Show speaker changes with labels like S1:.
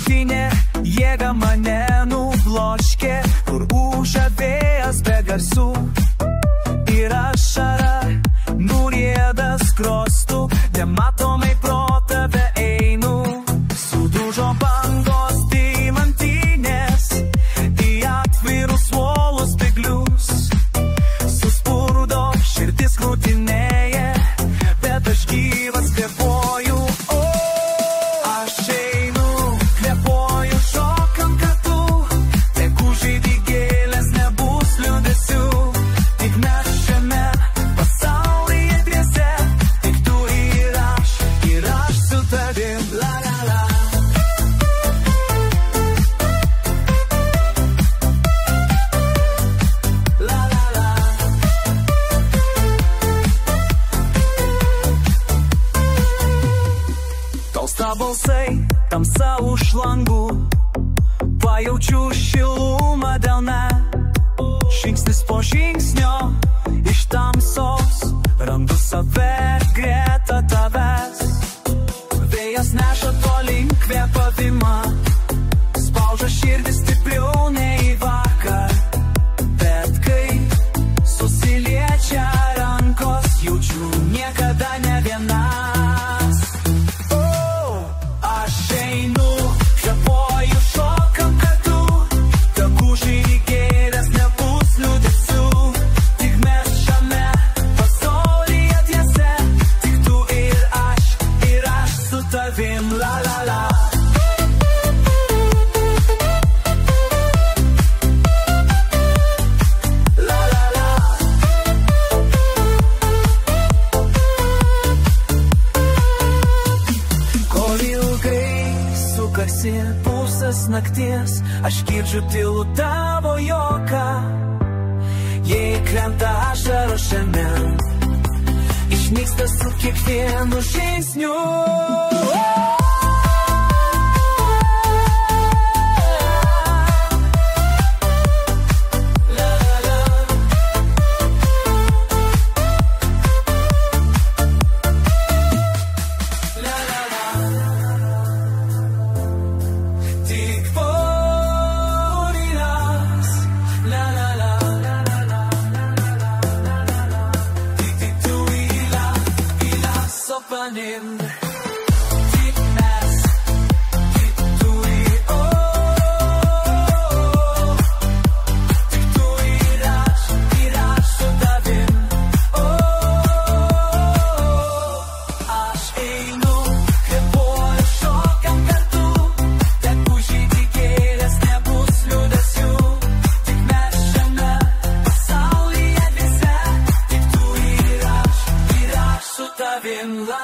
S1: deimantinė jėga mane nubloškė, kur užavėjas be garsų ir ašara nurieda skruostų, nematomai pro tave einu. Sudužo bangos deimantinės į atvirus uolus spyglius, suspurdo širdis krūtinėje, bet aš gyvas kvėpuoju. Aš einu, kvėpuoju šokant kartu, tegu žydi gėlės, nebus liūdesių, tik mes šiame pasaulyje dviese, tik tu ir aš su tavim. La la la. Tolsta balsai, tamsa už langų, pajaučiu šilumą delne, žingsnis po žingsnio iš tamsos, randu save greta tavęs. Vėjas neša tolyn kvėpavimą, spaudžia širdį stipriau nei vakar, bet kai susiliečia rankos, jaučiu niekada ne vienas. Aš einu, kvėpuoju šokant kartu, tegu žydi gėlės, nebus liūdesių, tik mes šiame pasaulyje dviese, tik tu ir aš su tavim. La la la. La la la. Kol ilgai sukarsi pusės nakties, aš girdžiu tylų tavo juoką, jei krenta ašaros šiandien, išnyksta su kiekvienu žingsniu. Tik porinas, la la la, tik tu ila sopanim, tik mes, tik tu tik tu ir aš su tavim. Aš einu, kvėpuoju šokant kartu, tegu žydi gėlės, nebus liūdesių, tik mes šiame pasaulyje dviese, tik tu ir aš su tavim. La